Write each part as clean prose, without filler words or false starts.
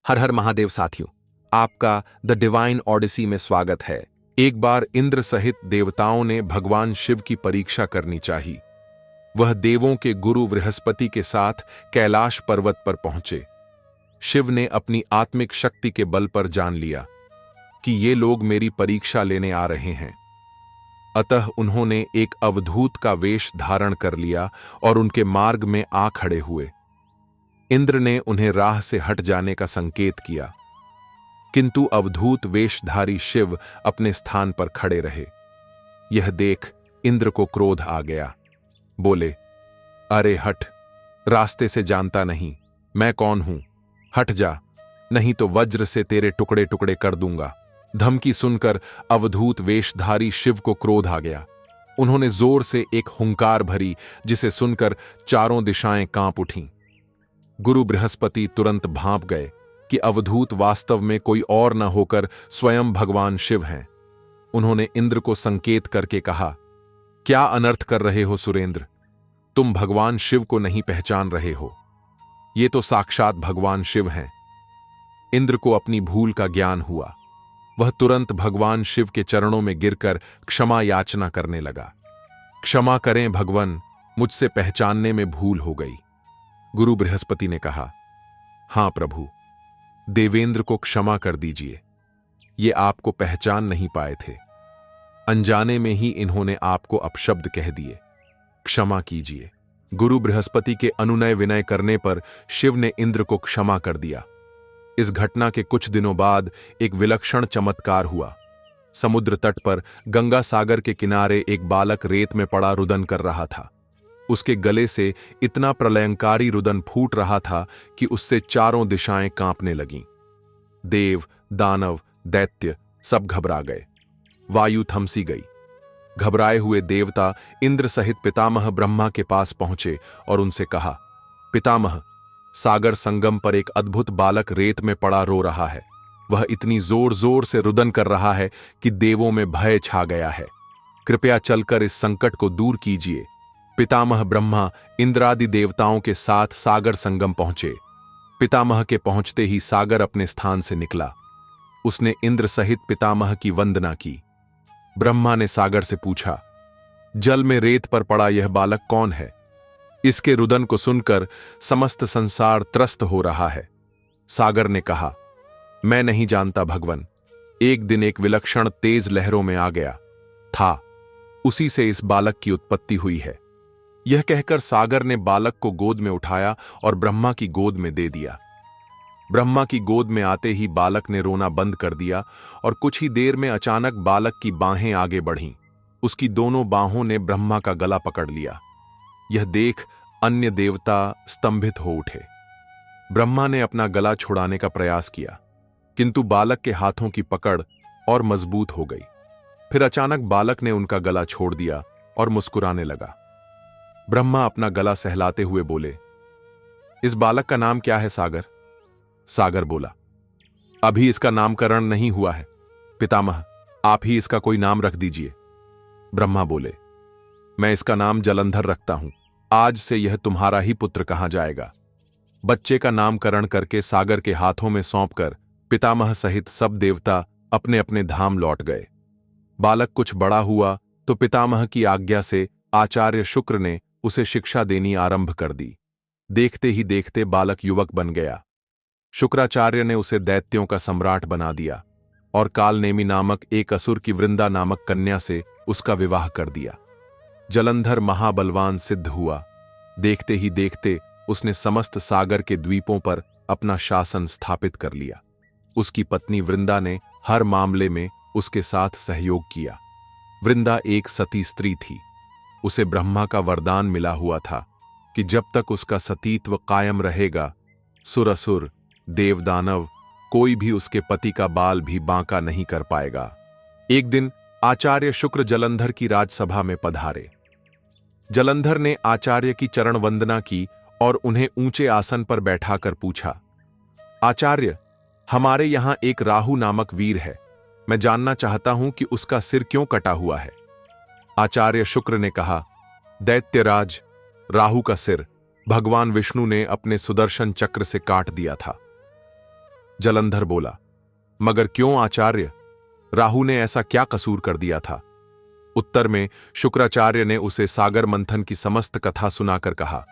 हर हर महादेव साथियों, आपका the divine Odyssey में स्वागत है। एक बार इंद्र सहित देवताओं ने भगवान शिव की परीक्षा करनी चाहिए। वह देवों के गुरु बृहस्पति के साथ कैलाश पर्वत पर पहुंचे। शिव ने अपनी आत्मिक शक्ति के बल पर जान लिया कि ये लोग मेरी परीक्षा लेने आ रहे हैं। अतः उन्होंने एक अवधूत का वेश धारण कर लिया और उनके मार्ग में आ खड़े हुए। इंद्र ने उन्हें राह से हट जाने का संकेत किया, किंतु अवधूत वेशधारी शिव अपने स्थान पर खड़े रहे। यह देख इंद्र को क्रोध आ गया। बोले, अरे हट, रास्ते से जानता नहीं मैं कौन हूं, हट जा, नहीं तो वज्र से तेरे टुकड़े टुकड़े कर दूंगा। धमकी सुनकर अवधूत वेशधारी शिव को क्रोध आ गया। उन्होंने जोर से एक हुंकार भरी, जिसे सुनकर चारों दिशाएं कांप उठीं। गुरु बृहस्पति तुरंत भांप गए कि अवधूत वास्तव में कोई और न होकर स्वयं भगवान शिव हैं। उन्होंने इंद्र को संकेत करके कहा, क्या अनर्थ कर रहे हो सुरेंद्र? तुम भगवान शिव को नहीं पहचान रहे हो। ये तो साक्षात भगवान शिव हैं। इंद्र को अपनी भूल का ज्ञान हुआ। वह तुरंत भगवान शिव के चरणों में गिरकर क्षमा याचना करने लगा। क्षमा करें भगवान, मुझसे पहचानने में भूल हो गई। गुरु बृहस्पति ने कहा, हां प्रभु, देवेंद्र को क्षमा कर दीजिए। ये आपको पहचान नहीं पाए थे। अनजाने में ही इन्होंने आपको अपशब्द कह दिए। क्षमा कीजिए। गुरु बृहस्पति के अनुनय विनय करने पर शिव ने इंद्र को क्षमा कर दिया। इस घटना के कुछ दिनों बाद एक विलक्षण चमत्कार हुआ। समुद्र तट पर गंगा सागर के किनारे एक बालक रेत में पड़ा रुदन कर रहा था। उसके गले से इतना प्रलयंकारी रुदन फूट रहा था कि उससे चारों दिशाएं कांपने लगीं। देव, दानव, दैत्य सब घबरा गए। वायु थमसी गई। घबराए हुए देवता इंद्र सहित पितामह ब्रह्मा के पास पहुंचे और उनसे कहा, पितामह, सागर संगम पर एक अद्भुत बालक रेत में पड़ा रो रहा है। वह इतनी जोर जोर से रुदन कर रहा है कि देवों में भय छा गया है। कृपया चलकर इस संकट को दूर कीजिए। पितामह ब्रह्मा इंद्रादि देवताओं के साथ सागर संगम पहुंचे। पितामह के पहुंचते ही सागर अपने स्थान से निकला। उसने इंद्र सहित पितामह की वंदना की। ब्रह्मा ने सागर से पूछा, जल में रेत पर पड़ा यह बालक कौन है? इसके रुदन को सुनकर समस्त संसार त्रस्त हो रहा है। सागर ने कहा, मैं नहीं जानता भगवन। एक दिन एक विलक्षण तेज लहरों में आ गया था, उसी से इस बालक की उत्पत्ति हुई है। यह कहकर सागर ने बालक को गोद में उठाया और ब्रह्मा की गोद में दे दिया। ब्रह्मा की गोद में आते ही बालक ने रोना बंद कर दिया और कुछ ही देर में अचानक बालक की बाहें आगे बढ़ीं। उसकी दोनों बाहों ने ब्रह्मा का गला पकड़ लिया। यह देख अन्य देवता स्तंभित हो उठे। ब्रह्मा ने अपना गला छुड़ाने का प्रयास किया, किंतु बालक के हाथों की पकड़ और मजबूत हो गई। फिर अचानक बालक ने उनका गला छोड़ दिया और मुस्कुराने लगा। ब्रह्मा अपना गला सहलाते हुए बोले, इस बालक का नाम क्या है सागर? सागर बोला, अभी इसका नामकरण नहीं हुआ है। पितामह, आप ही इसका कोई नाम रख दीजिए। ब्रह्मा बोले, मैं इसका नाम जलंधर रखता हूं। आज से यह तुम्हारा ही पुत्र कहा जाएगा। बच्चे का नामकरण करके सागर के हाथों में सौंपकर पितामह सहित सब देवता अपने अपने धाम लौट गए। बालक कुछ बड़ा हुआ तो पितामह की आज्ञा से आचार्य शुक्र ने उसे शिक्षा देनी आरंभ कर दी। देखते ही देखते बालक युवक बन गया। शुक्राचार्य ने उसे दैत्यों का सम्राट बना दिया और कालनेमी नामक एक असुर की वृंदा नामक कन्या से उसका विवाह कर दिया। जलंधर महाबलवान सिद्ध हुआ। देखते ही देखते उसने समस्त सागर के द्वीपों पर अपना शासन स्थापित कर लिया। उसकी पत्नी वृंदा ने हर मामले में उसके साथ सहयोग किया। वृंदा एक सती स्त्री थी। उसे ब्रह्मा का वरदान मिला हुआ था कि जब तक उसका सतीत्व कायम रहेगा, सुरसुर, देवदानव कोई भी उसके पति का बाल भी बांका नहीं कर पाएगा। एक दिन आचार्य शुक्र जलंधर की राजसभा में पधारे। जलंधर ने आचार्य की चरण वंदना की और उन्हें ऊंचे आसन पर बैठाकर पूछा, आचार्य, हमारे यहां एक राहु नामक वीर है। मैं जानना चाहता हूं कि उसका सिर क्यों कटा हुआ है। आचार्य शुक्र ने कहा, दैत्यराज, राहु का सिर भगवान विष्णु ने अपने सुदर्शन चक्र से काट दिया था। जलंधर बोला, मगर क्यों आचार्य? राहु ने ऐसा क्या कसूर कर दिया था? उत्तर में शुक्राचार्य ने उसे सागर मंथन की समस्त कथा सुनाकर कहा,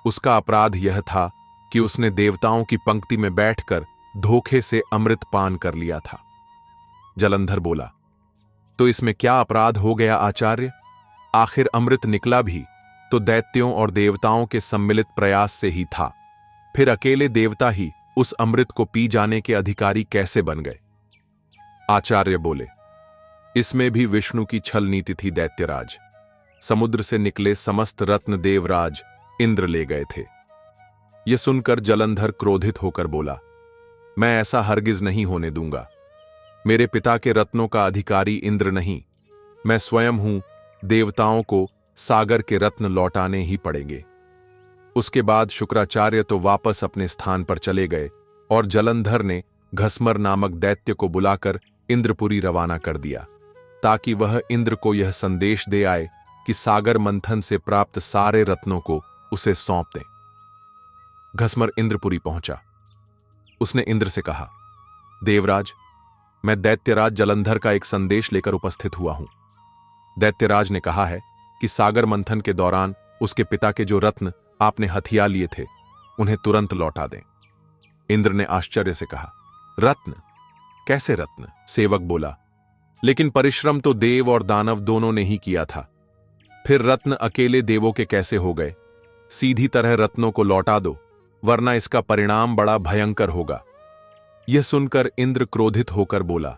उसका अपराध यह था कि उसने देवताओं की पंक्ति में बैठकर धोखे से अमृत पान कर लिया था। जलंधर बोला, तो इसमें क्या अपराध हो गया आचार्य? आखिर अमृत निकला भी तो दैत्यों और देवताओं के सम्मिलित प्रयास से ही था। फिर अकेले देवता ही उस अमृत को पी जाने के अधिकारी कैसे बन गए? आचार्य बोले, इसमें भी विष्णु की छल नीति थी दैत्यराज। समुद्र से निकले समस्त रत्न देवराज इंद्र ले गए थे। यह सुनकर जलंधर क्रोधित होकर बोला, मैं ऐसा हरगिज नहीं होने दूंगा। मेरे पिता के रत्नों का अधिकारी इंद्र नहीं, मैं स्वयं हूं। देवताओं को सागर के रत्न लौटाने ही पड़ेंगे। उसके बाद शुक्राचार्य तो वापस अपने स्थान पर चले गए और जलंधर ने घसमर नामक दैत्य को बुलाकर इंद्रपुरी रवाना कर दिया, ताकि वह इंद्र को यह संदेश दे आए कि सागर मंथन से प्राप्त सारे रत्नों को उसे सौंप दें। घसमर इंद्रपुरी पहुंचा। उसने इंद्र से कहा, देवराज, मैं दैत्यराज जलंधर का एक संदेश लेकर उपस्थित हुआ हूं। दैत्यराज ने कहा है कि सागर मंथन के दौरान उसके पिता के जो रत्न आपने हथिया लिए थे उन्हें तुरंत लौटा दें। इंद्र ने आश्चर्य से कहा, रत्न? कैसे रत्न? सेवक बोला, लेकिन परिश्रम तो देव और दानव दोनों ने ही किया था। फिर रत्न अकेले देवों के कैसे हो गए? सीधी तरह रत्नों को लौटा दो, वरना इसका परिणाम बड़ा भयंकर होगा। यह सुनकर इंद्र क्रोधित होकर बोला,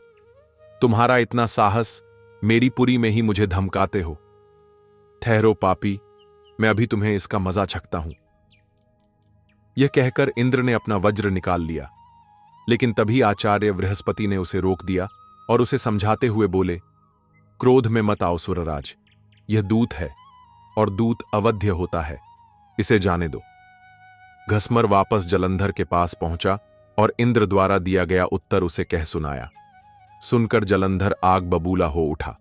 तुम्हारा इतना साहस, मेरी पुरी में ही मुझे धमकाते हो। ठहरो पापी, मैं अभी तुम्हें इसका मजा चखता हूं। यह कहकर इंद्र ने अपना वज्र निकाल लिया, लेकिन तभी आचार्य बृहस्पति ने उसे रोक दिया और उसे समझाते हुए बोले, क्रोध में मत आओ सुरराज, यह दूत है और दूत अवध्य होता है, इसे जाने दो। घसमर वापस जलंधर के पास पहुंचा और इंद्र द्वारा दिया गया उत्तर उसे कह सुनाया। सुनकर जलंधर आग बबूला हो उठा।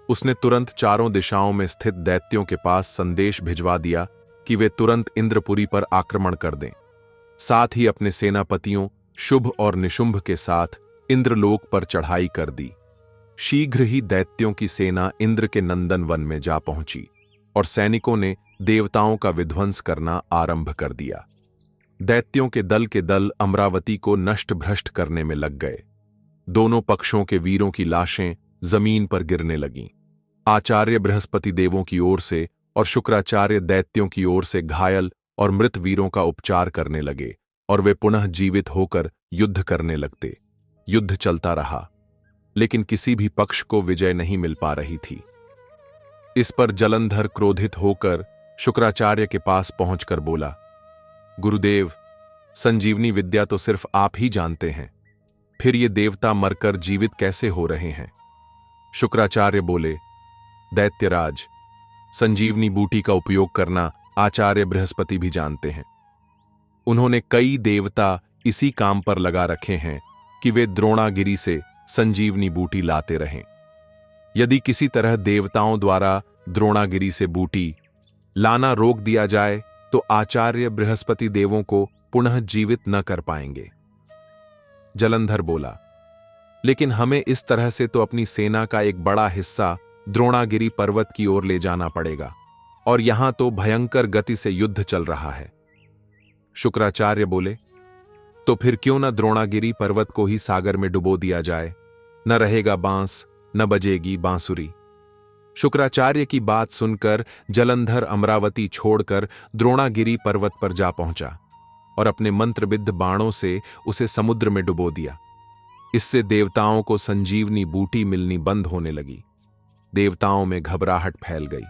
उसने तुरंत चारों दिशाओं में स्थित दैत्यों के पास संदेश भिजवा दिया कि वे तुरंत इंद्रपुरी पर आक्रमण कर दें। साथ ही अपने सेनापतियों शुभ और निशुंभ के साथ इंद्रलोक पर चढ़ाई कर दी। शीघ्र ही दैत्यों की सेना इंद्र के नंदन वन में जा पहुंची और सैनिकों ने देवताओं का विध्वंस करना आरंभ कर दिया। दैत्यों के दल अमरावती को नष्ट भ्रष्ट करने में लग गए। दोनों पक्षों के वीरों की लाशें जमीन पर गिरने लगीं। आचार्य बृहस्पति देवों की ओर से और शुक्राचार्य दैत्यों की ओर से घायल और मृत वीरों का उपचार करने लगे और वे पुनः जीवित होकर युद्ध करने लगते। युद्ध चलता रहा, लेकिन किसी भी पक्ष को विजय नहीं मिल पा रही थी। इस पर जलंधर क्रोधित होकर शुक्राचार्य के पास पहुंचकर बोला, गुरुदेव, संजीवनी विद्या तो सिर्फ आप ही जानते हैं, फिर ये देवता मरकर जीवित कैसे हो रहे हैं? शुक्राचार्य बोले, दैत्यराज, संजीवनी बूटी का उपयोग करना आचार्य बृहस्पति भी जानते हैं। उन्होंने कई देवता इसी काम पर लगा रखे हैं कि वे द्रोणागिरी से संजीवनी बूटी लाते रहें। यदि किसी तरह देवताओं द्वारा द्रोणागिरी से बूटी लाना रोक दिया जाए तो आचार्य बृहस्पति देवों को पुनः जीवित न कर पाएंगे। जलंधर बोला, लेकिन हमें इस तरह से तो अपनी सेना का एक बड़ा हिस्सा द्रोणागिरी पर्वत की ओर ले जाना पड़ेगा और यहां तो भयंकर गति से युद्ध चल रहा है। शुक्राचार्य बोले, तो फिर क्यों न द्रोणागिरी पर्वत को ही सागर में डुबो दिया जाए? न रहेगा बांस, न बजेगी बांसुरी। शुक्राचार्य की बात सुनकर जलंधर अमरावती छोड़कर द्रोणागिरी पर्वत पर जा पहुंचा और अपने मंत्रबिद्ध बाणों से उसे समुद्र में डुबो दिया। इससे देवताओं को संजीवनी बूटी मिलनी बंद होने लगी। देवताओं में घबराहट फैल गई।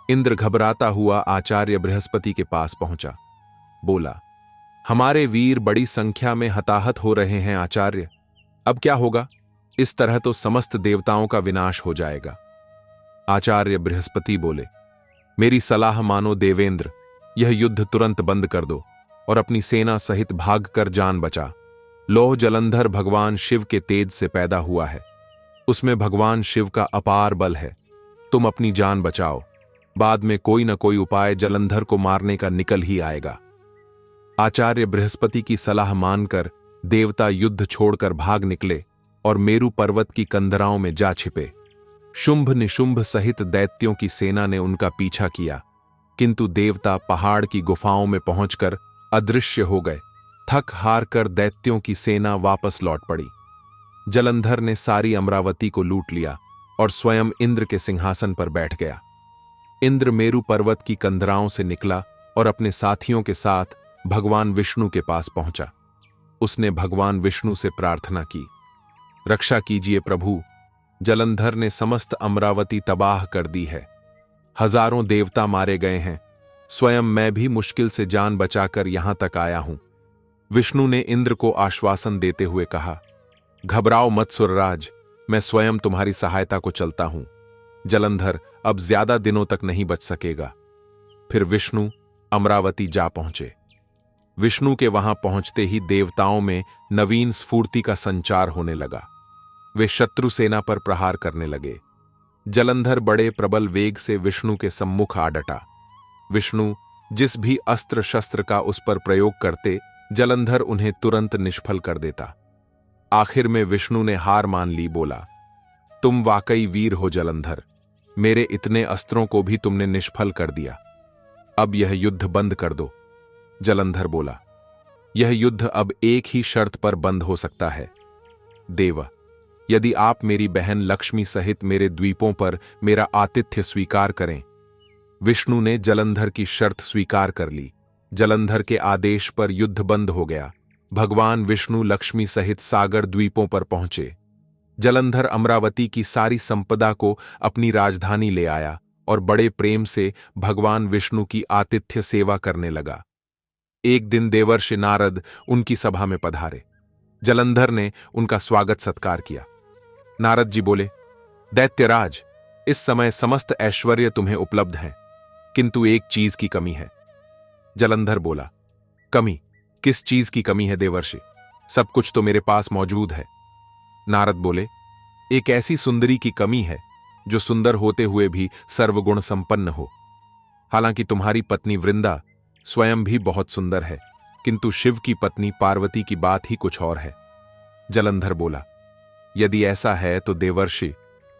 इंद्र घबराता हुआ आचार्य बृहस्पति के पास पहुंचा। बोला, हमारे वीर बड़ी संख्या में हताहत हो रहे हैं आचार्य, अब क्या होगा? इस तरह तो समस्त देवताओं का विनाश हो जाएगा। आचार्य बृहस्पति बोले, मेरी सलाह मानो देवेंद्र, यह युद्ध तुरंत बंद कर दो और अपनी सेना सहित भागकर जान बचा। लोह जलंधर भगवान शिव के तेज से पैदा हुआ है, उसमें भगवान शिव का अपार बल है। तुम अपनी जान बचाओ, बाद में कोई न कोई उपाय जलंधर को मारने का निकल ही आएगा। आचार्य बृहस्पति की सलाह मानकर देवता युद्ध छोड़कर भाग निकले और मेरु पर्वत की कंदराओं में जा छिपे। शुंभ निशुंभ सहित दैत्यों की सेना ने उनका पीछा किया, किंतु देवता पहाड़ की गुफाओं में पहुंचकर अदृश्य हो गए। थक हार कर दैत्यों की सेना वापस लौट पड़ी। जलंधर ने सारी अमरावती को लूट लिया और स्वयं इंद्र के सिंहासन पर बैठ गया। इंद्र मेरु पर्वत की कंदराओं से निकला और अपने साथियों के साथ भगवान विष्णु के पास पहुंचा। उसने भगवान विष्णु से प्रार्थना की, रक्षा कीजिए प्रभु, जलंधर ने समस्त अमरावती तबाह कर दी है। हजारों देवता मारे गए हैं। स्वयं मैं भी मुश्किल से जान बचाकर यहां तक आया हूं। विष्णु ने इंद्र को आश्वासन देते हुए कहा, घबराओ मत सुरराज, मैं स्वयं तुम्हारी सहायता को चलता हूं। जलंधर अब ज्यादा दिनों तक नहीं बच सकेगा। फिर विष्णु अमरावती जा पहुंचे। विष्णु के वहां पहुंचते ही देवताओं में नवीन स्फूर्ति का संचार होने लगा। वे शत्रु सेना पर प्रहार करने लगे। जलंधर बड़े प्रबल वेग से विष्णु के सम्मुख आ डटा। विष्णु जिस भी अस्त्र शस्त्र का उस पर प्रयोग करते, जलंधर उन्हें तुरंत निष्फल कर देता। आखिर में विष्णु ने हार मान ली, बोला, तुम वाकई वीर हो जलंधर, मेरे इतने अस्त्रों को भी तुमने निष्फल कर दिया। अब यह युद्ध बंद कर दो। जलंधर बोला, यह युद्ध अब एक ही शर्त पर बंद हो सकता है। देव, यदि आप मेरी बहन लक्ष्मी सहित मेरे द्वीपों पर मेरा आतिथ्य स्वीकार करें। विष्णु ने जलंधर की शर्त स्वीकार कर ली। जलंधर के आदेश पर युद्ध बंद हो गया। भगवान विष्णु लक्ष्मी सहित सागर द्वीपों पर पहुंचे। जलंधर अमरावती की सारी संपदा को अपनी राजधानी ले आया और बड़े प्रेम से भगवान विष्णु की आतिथ्य सेवा करने लगा। एक दिन देवर्षि नारद उनकी सभा में पधारे। जलंधर ने उनका स्वागत सत्कार किया। नारद जी बोले, दैत्यराज, इस समय समस्त ऐश्वर्य तुम्हें उपलब्ध है, किंतु एक चीज की कमी है। जलंधर बोला, कमी? किस चीज की कमी है देवर्षि? सब कुछ तो मेरे पास मौजूद है। नारद बोले, एक ऐसी सुंदरी की कमी है जो सुंदर होते हुए भी सर्वगुण संपन्न हो। हालांकि तुम्हारी पत्नी वृंदा स्वयं भी बहुत सुंदर है, किंतु शिव की पत्नी पार्वती की बात ही कुछ और है। जलंधर बोला, यदि ऐसा है तो देवर्षि,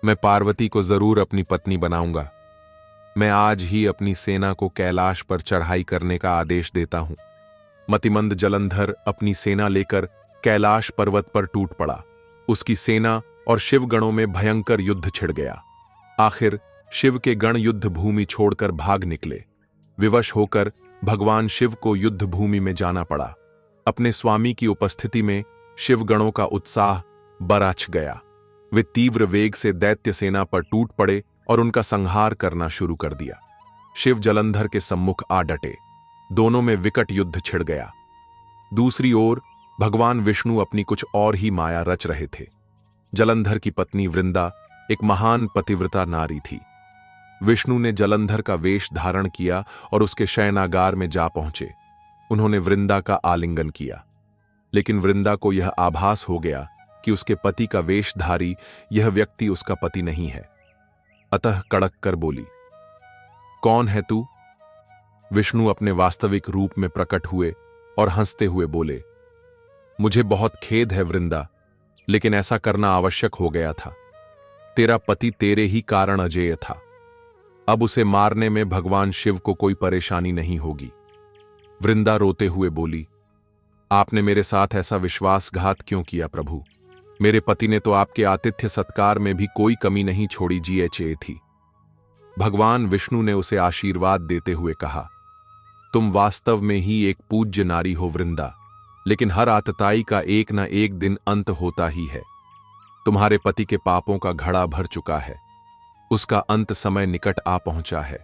मैं पार्वती को जरूर अपनी पत्नी बनाऊंगा। मैं आज ही अपनी सेना को कैलाश पर चढ़ाई करने का आदेश देता हूं। मतिमंद जलंधर अपनी सेना लेकर कैलाश पर्वत पर टूट पड़ा। उसकी सेना और शिवगणों में भयंकर युद्ध छिड़ गया। आखिर शिव के गण युद्ध भूमि छोड़कर भाग निकले। विवश होकर भगवान शिव को युद्ध भूमि में जाना पड़ा। अपने स्वामी की उपस्थिति में शिवगणों का उत्साह बराच गया। वे तीव्र वेग से दैत्य सेना पर टूट पड़े और उनका संहार करना शुरू कर दिया। शिव जलंधर के सम्मुख आ डटे। दोनों में विकट युद्ध छिड़ गया। दूसरी ओर भगवान विष्णु अपनी कुछ और ही माया रच रहे थे। जलंधर की पत्नी वृंदा एक महान पतिव्रता नारी थी। विष्णु ने जलंधर का वेश धारण किया और उसके शयनागार में जा पहुंचे। उन्होंने वृंदा का आलिंगन किया, लेकिन वृंदा को यह आभास हो गया कि उसके पति का वेशधारी यह व्यक्ति उसका पति नहीं है। अतः कड़क कर बोली, कौन है तू? विष्णु अपने वास्तविक रूप में प्रकट हुए और हंसते हुए बोले, मुझे बहुत खेद है वृंदा, लेकिन ऐसा करना आवश्यक हो गया था। तेरा पति तेरे ही कारण अजेय था। अब उसे मारने में भगवान शिव को कोई परेशानी नहीं होगी। वृंदा रोते हुए बोली, आपने मेरे साथ ऐसा विश्वासघात क्यों किया प्रभु? मेरे पति ने तो आपके आतिथ्य सत्कार में भी कोई कमी नहीं छोड़ी जी थी। भगवान विष्णु ने उसे आशीर्वाद देते हुए कहा, तुम वास्तव में ही एक पूज्य नारी हो वृंदा, लेकिन हर आतताई का एक न एक दिन अंत होता ही है। तुम्हारे पति के पापों का घड़ा भर चुका है। उसका अंत समय निकट आ पहुंचा है।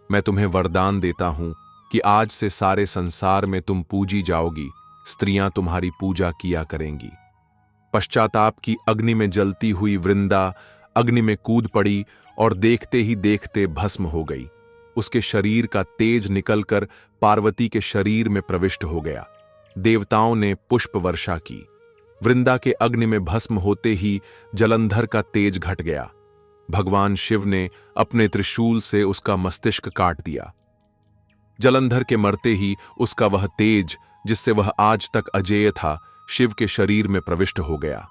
मैं तुम्हें वरदान देता हूं कि आज से सारे संसार में तुम पूजी जाओगी। स्त्रियां तुम्हारी पूजा किया करेंगी। पश्चाताप की अग्नि में जलती हुई वृंदा अग्नि में कूद पड़ी और देखते ही देखते भस्म हो गई। उसके शरीर का तेज निकलकर पार्वती के शरीर में प्रविष्ट हो गया। देवताओं ने पुष्प वर्षा की। वृंदा के अग्नि में भस्म होते ही जलंधर का तेज घट गया। भगवान शिव ने अपने त्रिशूल से उसका मस्तिष्क काट दिया। जलंधर के मरते ही उसका वह तेज, जिससे वह आज तक अजेय था, शिव के शरीर में प्रविष्ट हो गया।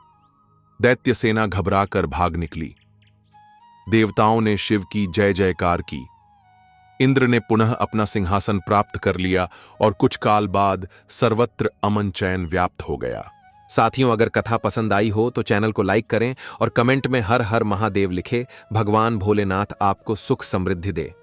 दैत्य सेना घबराकर भाग निकली। देवताओं ने शिव की जय जयकार की। इंद्र ने पुनः अपना सिंहासन प्राप्त कर लिया और कुछ काल बाद सर्वत्र अमन चैन व्याप्त हो गया। साथियों, अगर कथा पसंद आई हो तो चैनल को लाइक करें और कमेंट में हर हर महादेव लिखे। भगवान भोलेनाथ आपको सुख समृद्धि दे।